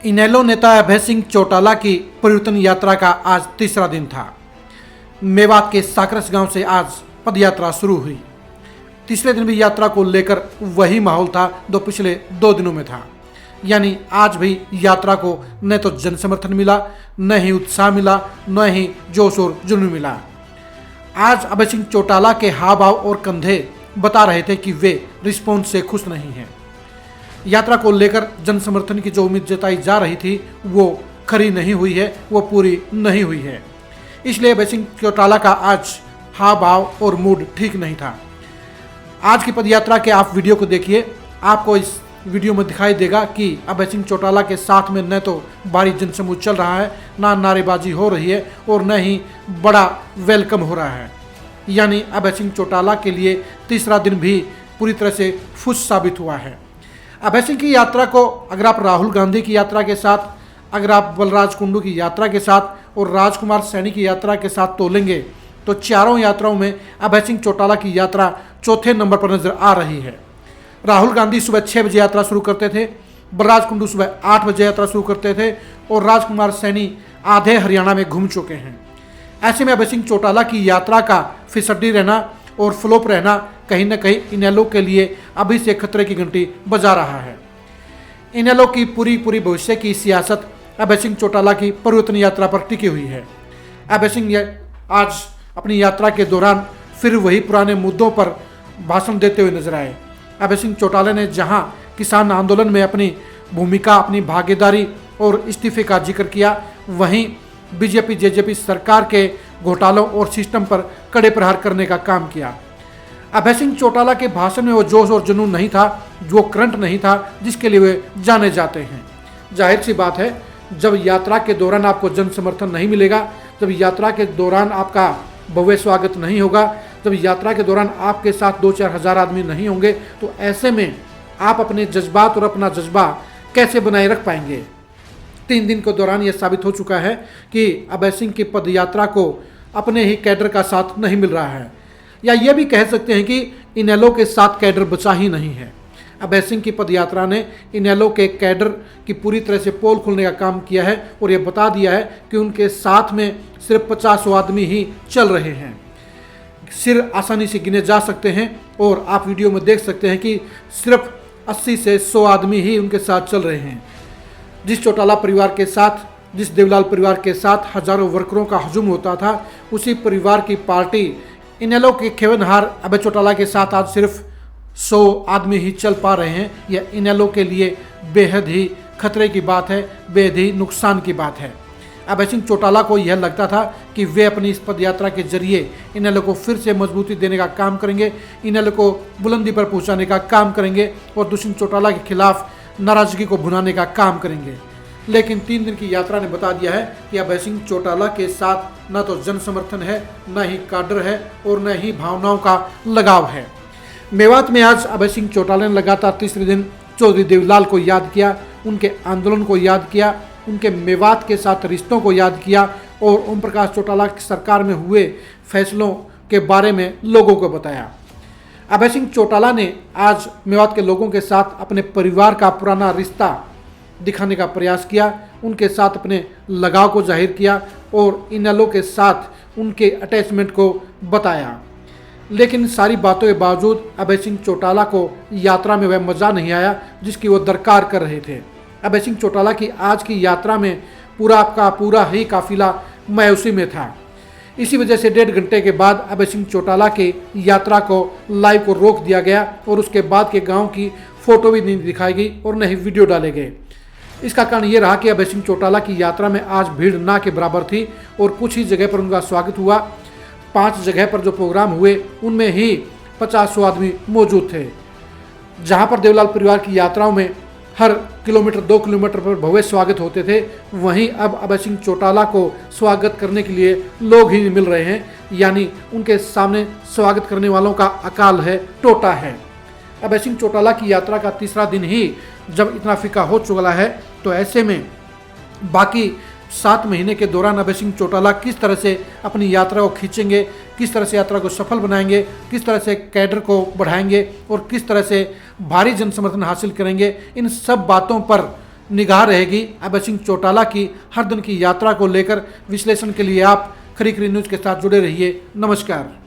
इनेलो नेता अभय सिंह चौटाला की परिवर्तन यात्रा का आज तीसरा दिन था। मेवात के साकरस गांव से आज पदयात्रा शुरू हुई। तीसरे दिन भी यात्रा को लेकर वही माहौल था जो पिछले 2 दिनों में था, यानी आज भी यात्रा को न तो जन समर्थन मिला, न ही उत्साह मिला, न ही जोश और जुनून मिला। आज अभय सिंह चौटाला के हाव भाव और कंधे बता रहे थे कि वे रिस्पॉन्स से खुश नहीं हैं। यात्रा को लेकर जन समर्थन की जो उम्मीद जताई जा रही थी वो खरी नहीं हुई है, वो पूरी नहीं हुई है। इसलिए अभय सिंह चौटाला का आज हाव भाव और मूड ठीक नहीं था। आज की पदयात्रा के आप वीडियो को देखिए, आपको इस वीडियो में दिखाई देगा कि अभय सिंह चौटाला के साथ में न तो भारी जनसमूह चल रहा है, ना नारेबाजी हो रही है और न ही बड़ा वेलकम हो रहा है। यानी अभय सिंह चौटाला के लिए तीसरा दिन भी पूरी तरह से फुस साबित हुआ है। अभय सिंह की यात्रा को अगर आप राहुल गांधी की यात्रा के साथ, अगर आप बलराज कुंडू की यात्रा के साथ और राजकुमार सैनी की यात्रा के साथ तोलेंगे तो चारों यात्राओं में अभय सिंह चौटाला की यात्रा चौथे नंबर पर नजर आ रही है। राहुल गांधी सुबह 6 बजे यात्रा शुरू करते थे, बलराज कुंडू सुबह 8 बजे यात्रा शुरू करते थे और राजकुमार सैनी आधे हरियाणा में घूम चुके हैं। ऐसे में अभय सिंह चौटाला की यात्रा का फिसड्डी रहना और फ्लोप रहना कहीं न कहीं इनेलो के लिए अभी से खतरे की घंटी बजा रहा है। इनेलो की पूरी भविष्य की सियासत अभय सिंह चौटाला की परिवर्तन यात्रा पर टिकी हुई है। अभय सिंह आज अपनी यात्रा के दौरान फिर वही पुराने मुद्दों पर भाषण देते हुए नजर आए। अभय सिंह चौटाला ने जहां किसान आंदोलन में अपनी भूमिका, अपनी भागीदारी और इस्तीफे का जिक्र किया, वहीं बीजेपी जेजेपी सरकार के घोटालों और सिस्टम पर कड़े प्रहार करने का काम किया। अभय सिंह चौटाला के भाषण में वो जोश और जुनून नहीं था, जो करंट नहीं था जिसके लिए वे जाने जाते हैं। जाहिर सी बात है, जब यात्रा के दौरान आपको जन समर्थन नहीं मिलेगा, जब यात्रा के दौरान आपका भव्य स्वागत नहीं होगा, जब यात्रा के दौरान आपके साथ 2-4 हज़ार आदमी नहीं होंगे, तो ऐसे में आप अपने जज्बात और अपना जज्बा कैसे बनाए रख पाएंगे। 3 दिन के दौरान यह साबित हो चुका है कि अभय सिंह की पदयात्रा को अपने ही कैडर का साथ नहीं मिल रहा है, या यह भी कह सकते हैं कि इनेलो के साथ कैडर बचा ही नहीं है। अभय सिंह की पदयात्रा ने इनेलो के कैडर की पूरी तरह से पोल खोलने का काम किया है और यह बता दिया है कि उनके साथ में सिर्फ 50 आदमी ही चल रहे हैं। सिर आसानी से गिने जा सकते हैं और आप वीडियो में देख सकते हैं कि सिर्फ 80 से 100 आदमी ही उनके साथ चल रहे हैं। जिस चौटाला परिवार के साथ, जिस देवलाल परिवार के साथ हजारों वर्करों का हजूम होता था, उसी परिवार की पार्टी इनेलो के खेवनहार अभय चौटाला के साथ आज सिर्फ 100 आदमी ही चल पा रहे हैं। यह इनेलो के लिए बेहद ही खतरे की बात है, बेहद ही नुकसान की बात है। अभय सिंह चौटाला को यह लगता था कि वे अपनी इस पदयात्रा के जरिए इनेलो को फिर से मजबूती देने का काम करेंगे, इनेलो को बुलंदी पर पहुंचाने का काम करेंगे और दुष्यंत चौटाला के खिलाफ नाराजगी को भुनाने का काम करेंगे। लेकिन 3 दिन की यात्रा ने बता दिया है कि अभय सिंह चौटाला के साथ न तो जन समर्थन है, न ही काडर है और न ही भावनाओं का लगाव है। मेवात में आज अभय सिंह चौटाला ने लगातार तीसरे दिन चौधरी देवलाल को याद किया, उनके आंदोलन को याद किया, उनके मेवात के साथ रिश्तों को याद किया और ओम प्रकाश चौटाला की सरकार में हुए फैसलों के बारे में लोगों को बताया। अभय सिंह चौटाला ने आज मेवात के लोगों के साथ अपने परिवार का पुराना रिश्ता दिखाने का प्रयास किया, उनके साथ अपने लगाव को जाहिर किया और इनेलो के साथ उनके अटैचमेंट को बताया। लेकिन सारी बातों के बावजूद अभय सिंह चौटाला को यात्रा में वह मज़ा नहीं आया जिसकी वो दरकार कर रहे थे। अभय सिंह चौटाला की आज की यात्रा में पूरा ही काफिला मायूसी में था। इसी वजह से 1.5 घंटे के बाद अभय सिंह चौटाला के यात्रा को लाइव को रोक दिया गया और उसके बाद के गांव की फोटो भी नहीं दिखाई गई और न ही वीडियो डाले गए। इसका कारण ये रहा कि अभय सिंह चौटाला की यात्रा में आज भीड़ ना के बराबर थी और कुछ ही जगह पर उनका स्वागत हुआ। 5 जगह पर जो प्रोग्राम हुए उनमें ही 50 आदमी मौजूद थे। जहाँ पर देवलाल परिवार की यात्राओं में हर किलोमीटर 2 किलोमीटर पर भव्य स्वागत होते थे, वहीं अब अभय सिंह चौटाला को स्वागत करने के लिए लोग ही मिल रहे हैं, यानी उनके सामने स्वागत करने वालों का अकाल है, टोटा है। अभय सिंह चौटाला की यात्रा का तीसरा दिन ही जब इतना फीका हो चुका है, तो ऐसे में बाकी 7 महीने के दौरान अभय सिंह चौटाला किस तरह से अपनी यात्रा को खींचेंगे, किस तरह से यात्रा को सफल बनाएंगे, किस तरह से कैडर को बढ़ाएंगे और किस तरह से भारी जन समर्थन हासिल करेंगे, इन सब बातों पर निगाह रहेगी अभय सिंह चौटाला की हर दिन की यात्रा को लेकर। विश्लेषण के लिए आप खरी खरी न्यूज़ के साथ जुड़े रहिए। नमस्कार।